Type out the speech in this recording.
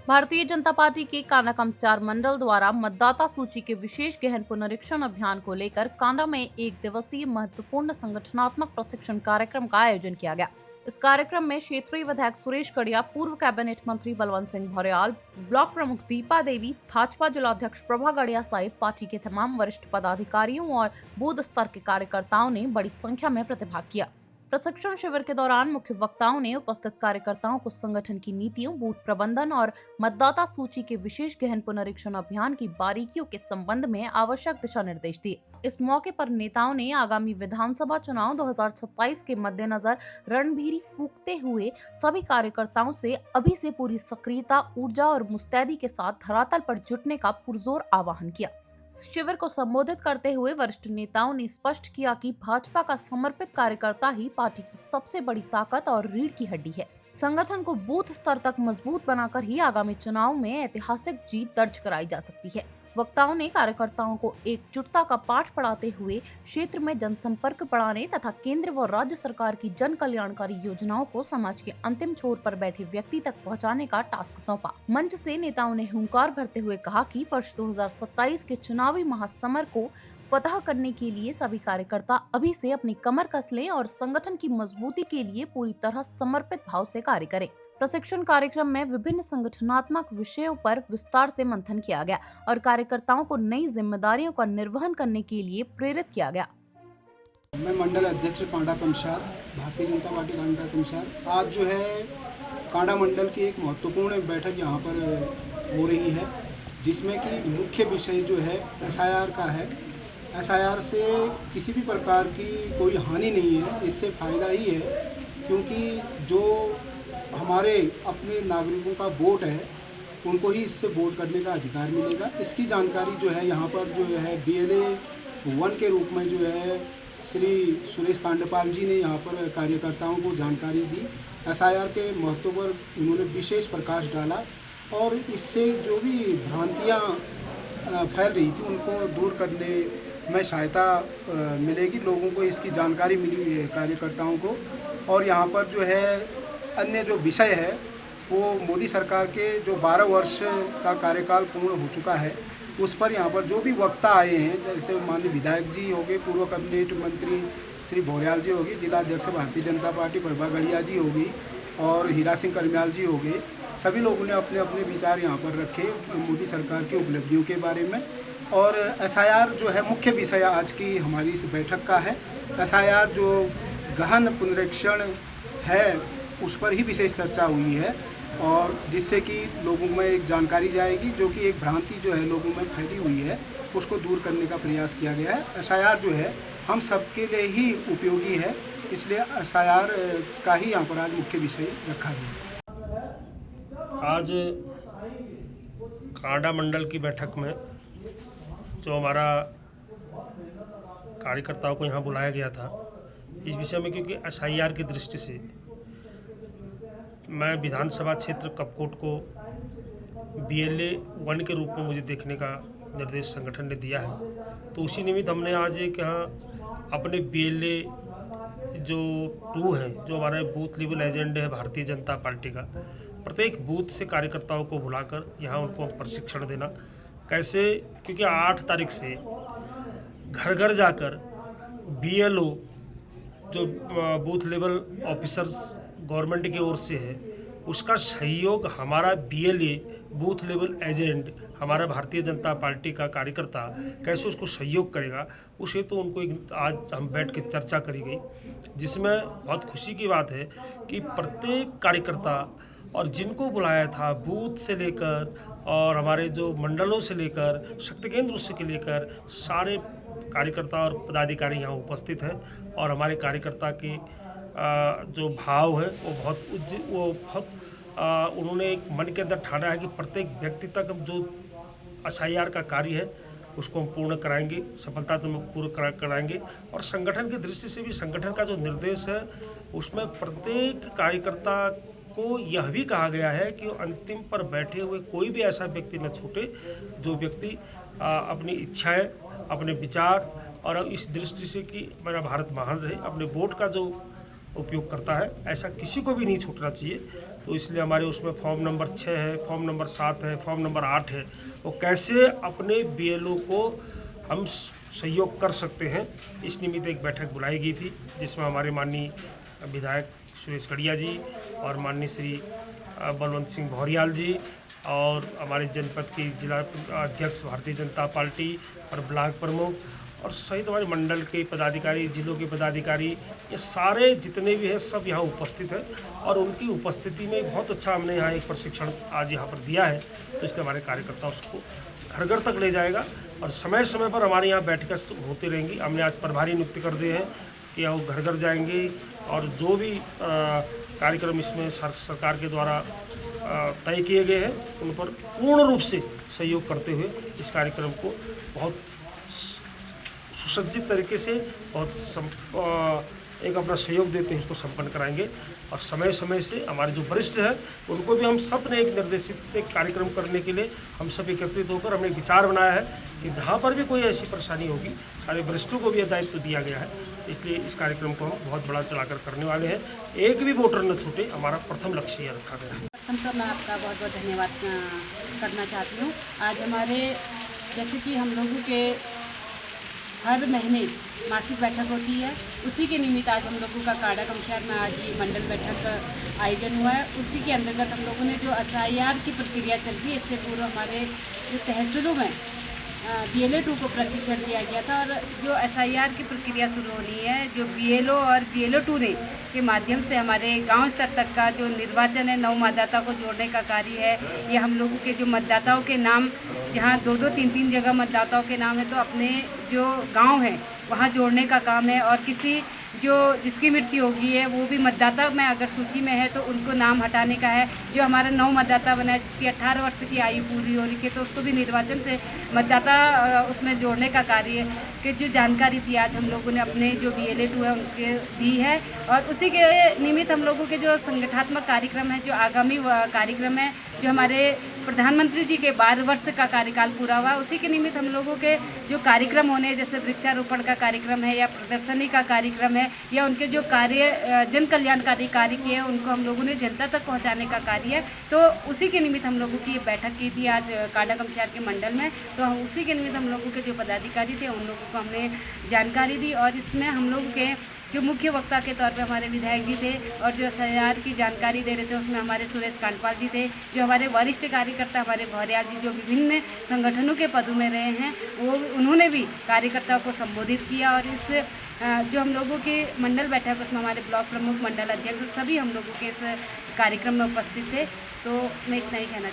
Bharatiya Janata party के कांडा कमचार मंडल द्वारा मतदाता सूची के विशेष गहन पुनरीक्षण अभियान को लेकर कांडा में एक दिवसीय महत्वपूर्ण संगठनात्मक प्रशिक्षण कार्यक्रम का आयोजन किया गया। इस कार्यक्रम में क्षेत्रीय विधायक सुरेश कड़िया, पूर्व कैबिनेट मंत्री बलवंत सिंह भौर्याल, ब्लॉक प्रमुख दीपा देवी, भाजपा जिलाध्यक्ष प्रभा गड़िया सहित पार्टी के तमाम वरिष्ठ पदाधिकारियों और बूथ स्तर के कार्यकर्ताओं ने बड़ी संख्या में प्रतिभाग किया। प्रशिक्षण शिविर के दौरान मुख्य वक्ताओं ने उपस्थित कार्यकर्ताओं को संगठन की नीतियों, बूथ प्रबंधन और मतदाता सूची के विशेष गहन पुनरीक्षण अभियान की बारीकियों के संबंध में आवश्यक दिशा निर्देश दिए। इस मौके पर नेताओं ने आगामी विधानसभा चुनाव 2027 के मद्देनजर रणभेरी फूंकते हुए सभी कार्यकर्ताओं से अभी से पूरी सक्रियता, ऊर्जा और मुस्तैदी के साथ धरातल पर जुटने का पुरजोर आह्वान किया। शिविर को संबोधित करते हुए वरिष्ठ नेताओं ने स्पष्ट किया कि भाजपा का समर्पित कार्यकर्ता ही पार्टी की सबसे बड़ी ताकत और रीढ़ की हड्डी है। संगठन को बूथ स्तर तक मजबूत बनाकर ही आगामी चुनाव में ऐतिहासिक जीत दर्ज कराई जा सकती है। वक्ताओं ने कार्यकर्ताओं को एकजुटता का पाठ पढ़ाते हुए क्षेत्र में जनसंपर्क बढ़ाने तथा केंद्र व राज्य सरकार की जन कल्याणकारी योजनाओं को समाज के अंतिम छोर पर बैठे व्यक्ति तक पहुंचाने का टास्क सौंपा। मंच से नेताओं ने हुंकार भरते हुए कहा कि वर्ष 2027 के चुनावी महासमर को फतह करने के लिए सभी कार्यकर्ता अभी से अपनी कमर कस लें और संगठन की मजबूती के लिए पूरी तरह समर्पित भाव से कार्य करें। प्रशिक्षण कार्यक्रम में विभिन्न संगठनात्मक विषयों पर विस्तार से मंथन किया गया और कार्यकर्ताओं को नई जिम्मेदारियों का निर्वहन करने के लिए प्रेरित किया गया। मैं मंडल अध्यक्ष कांडा कमसार, भारतीय जनता पार्टी कांडा कमसार। आज जो है कांडा मंडल की एक महत्वपूर्ण बैठक यहाँ पर हो रही है, जिसमें कि मुख्य विषय जो है एसआईआर का है। एसआईआर से किसी भी प्रकार की कोई हानि नहीं है, इससे फ़ायदा ही है, क्योंकि जो हमारे अपने नागरिकों का वोट है उनको ही इससे वोट करने का अधिकार मिलेगा। इसकी जानकारी जो है यहाँ पर जो है BLA 1 के रूप में जो है श्री सुरेश कांडपाल जी ने यहाँ पर कार्यकर्ताओं को जानकारी दी। एसआईआर के महत्व पर उन्होंने विशेष प्रकाश डाला और इससे जो भी भ्रांतियाँ फैल रही थी उनको दूर करने में सहायता मिलेगी। लोगों को इसकी जानकारी मिली कार्यकर्ताओं को। और यहाँ पर जो है अन्य जो विषय है वो मोदी सरकार के जो 12 वर्ष का कार्यकाल पूर्ण हो चुका है, उस पर यहाँ पर जो भी वक्ता आए हैं, जैसे माननीय विधायक जी हो गए, पूर्व कैबिनेट मंत्री श्री भौर्याल जी हो गए, जिलाध्यक्ष भारतीय जनता पार्टी प्रभा गड़िया जी हो गई और हीरा सिंह करम्याल जी हो गए। सभी लोगों ने अपने अपने विचार यहाँ पर रखे मोदी सरकार की उपलब्धियों के बारे में। और एसआईआर जो है मुख्य विषय आज की हमारी इस बैठक का है। एसआईआर जो गहन पुनरीक्षण है उस पर ही विशेष चर्चा हुई है और जिससे कि लोगों में एक जानकारी जाएगी, जो कि एक भ्रांति जो है लोगों में फैली हुई है उसको दूर करने का प्रयास किया गया है। एसआईआर जो है हम सबके लिए ही उपयोगी है, इसलिए एसआईआर का ही यहाँ पर आज मुख्य विषय रखा गया। आज कांडा मंडल की बैठक में जो हमारा कार्यकर्ताओं को यहाँ बुलाया गया था इस विषय में, क्योंकि एसआईआर की दृष्टि से मैं विधानसभा क्षेत्र कपकोट को BLA 1 के रूप में मुझे देखने का निर्देश संगठन ने दिया है, तो उसी निमित्त हमने आज एक यहाँ अपने BLA जो 2 है, जो हमारा बूथ लेवल एजेंडा है भारतीय जनता पार्टी का, प्रत्येक बूथ से कार्यकर्ताओं को बुलाकर यहाँ उनको प्रशिक्षण देना कैसे, क्योंकि 8 तारीख से घर घर जाकर BLO जो बूथ लेवल ऑफिसर्स गवर्नमेंट की ओर से है उसका सहयोग हमारा BLA बूथ लेवल एजेंट, हमारा भारतीय जनता पार्टी का कार्यकर्ता कैसे उसको सहयोग करेगा, उसे तो उनको आज हम बैठ के चर्चा करी गई, जिसमें बहुत खुशी की बात है कि प्रत्येक कार्यकर्ता और जिनको बुलाया था बूथ से लेकर और हमारे जो मंडलों से लेकर शक्ति केंद्रों से लेकर सारे कार्यकर्ता और पदाधिकारी यहाँ उपस्थित हैं और हमारे कार्यकर्ता के जो भाव है वो बहुत उन्होंने एक मन के अंदर ठाना है कि प्रत्येक व्यक्ति तक जो एसआईआर का कार्य है उसको हम पूर्ण कराएंगे, सफलता तो पूर्ण कराएंगे। और संगठन की दृष्टि से भी संगठन का जो निर्देश है उसमें प्रत्येक कार्यकर्ता को यह भी कहा गया है कि अंतिम पर बैठे हुए कोई भी ऐसा व्यक्ति न छूटे जो व्यक्ति अपनी इच्छाएं, अपने विचार और इस दृष्टि से कि मेरा भारत महान रहे, अपने वोट का जो उपयोग करता है, ऐसा किसी को भी नहीं छूटना चाहिए। तो इसलिए हमारे उसमें फॉर्म नंबर 6 है, फॉर्म नंबर 7 है, फॉर्म नंबर 8 है, वो कैसे अपने बीएलओ को हम सहयोग कर सकते हैं, इस निमित्त एक बैठक बुलाई गई थी, जिसमें हमारे माननीय विधायक सुरेश गड़िया जी और माननीय श्री बलवंत सिंह भौरियाल जी और हमारे जनपद की जिला अध्यक्ष भारतीय जनता पार्टी और ब्लॉक प्रमुख और सहित हमारे मंडल के पदाधिकारी, जिलों के पदाधिकारी, ये सारे जितने भी हैं सब यहाँ उपस्थित हैं और उनकी उपस्थिति में बहुत अच्छा हमने यहाँ एक प्रशिक्षण आज यहाँ पर दिया है। तो इसलिए हमारे कार्यकर्ता उसको घर घर तक ले जाएगा और समय समय पर हमारे यहाँ बैठकें होती रहेंगी। हमने आज प्रभारी नियुक्त कर दिए हैं कि वो घर घर जाएंगे और जो भी कार्यक्रम इसमें सरकार के द्वारा तय किए गए हैं उन पर पूर्ण रूप से सहयोग करते हुए इस कार्यक्रम को बहुत सुसज्जित तरीके से बहुत एक अपना सहयोग देते हैं इसको संपन्न कराएंगे। और समय समय से हमारे जो वरिष्ठ हैं उनको भी हम सब ने एक निर्देशित एक कार्यक्रम करने के लिए हम सब एकत्रित होकर हमने एक विचार बनाया है कि जहाँ पर भी कोई ऐसी परेशानी होगी सारे वरिष्ठों को भी यह दायित्व दिया गया है। इसलिए इस कार्यक्रम को हम बहुत बड़ा चलाकर करने वाले हैं, एक भी वोटर न छूटे, हमारा प्रथम लक्ष्य यह रखा गया है। प्रथम तो मैं आपका बहुत बहुत धन्यवाद करना चाहती हूँ। आज हमारे जैसे कि हम लोगों के हर महीने मासिक बैठक होती है, उसी के निमित्त आज हम लोगों का कांडा कमशहर में आज ये मंडल बैठक का आयोजन हुआ है। उसी के अंतर्गत हम लोगों ने जो SIR की प्रक्रिया चल रही है, इससे पूर्व हमारे जो तहसीलों में BLA 2 को प्रशिक्षण दिया गया था और जो SIR की प्रक्रिया शुरू होनी है, जो BLO और BLO 2 ने के माध्यम से हमारे गांव स्तर तक का जो निर्वाचन है, नव मतदाता को जोड़ने का कार्य है। ये हम लोगों के जो मतदाताओं के नाम जहाँ 2-2, 3-3 जगह मतदाताओं के नाम है, तो अपने जो गांव है वहाँ जोड़ने का काम है। और किसी जो जिसकी मृत्यु होगी है वो भी मतदाता में अगर सूची में है तो उनको नाम हटाने का है। जो हमारा नव मतदाता बना है जिसकी 18 वर्ष की आयु पूरी हो रही है तो उसको भी निर्वाचन से मतदाता उसमें जोड़ने का कार्य है कि जो जानकारी थी आज हम लोगों ने अपने जो BLA 2 है उनके दी है। और उसी के निमित्त हम लोगों के जो संगठनात्मक कार्यक्रम है, जो आगामी कार्यक्रम है, जो हमारे प्रधानमंत्री जी के 12 वर्ष का कार्यकाल पूरा हुआ, उसी के निमित्त हम लोगों के जो कार्यक्रम होने जैसे वृक्षारोपण का कार्यक्रम है या प्रदर्शनी का कार्यक्रम है या उनके जो कार्य जन कल्याणकारी कार्य किए हैं उनको हम लोगों ने जनता तक पहुंचाने का कार्य है। तो उसी के निमित्त हम लोगों की ये बैठक की थी आज कांडा कमशहर के मंडल में। तो उसी के निमित्त हम लोगों के जो पदाधिकारी थे उन लोगों को हमने जानकारी दी और इसमें हम लोगों के जो मुख्य वक्ता के तौर पे हमारे विधायक जी थे और जो SIR की जानकारी दे रहे थे उसमें हमारे सुरेश कांडपाल जी थे। जो हमारे वरिष्ठ कार्यकर्ता हमारे भौरियाल जी जो विभिन्न संगठनों के पदों में रहे हैं वो उन्होंने भी कार्यकर्ताओं को संबोधित किया। और इस जो हम लोगों के मंडल बैठक उसमें हमारे ब्लॉक प्रमुख, मंडल अध्यक्ष सभी हम लोगों के इस कार्यक्रम में उपस्थित थे। तो मैं इतना ही कहना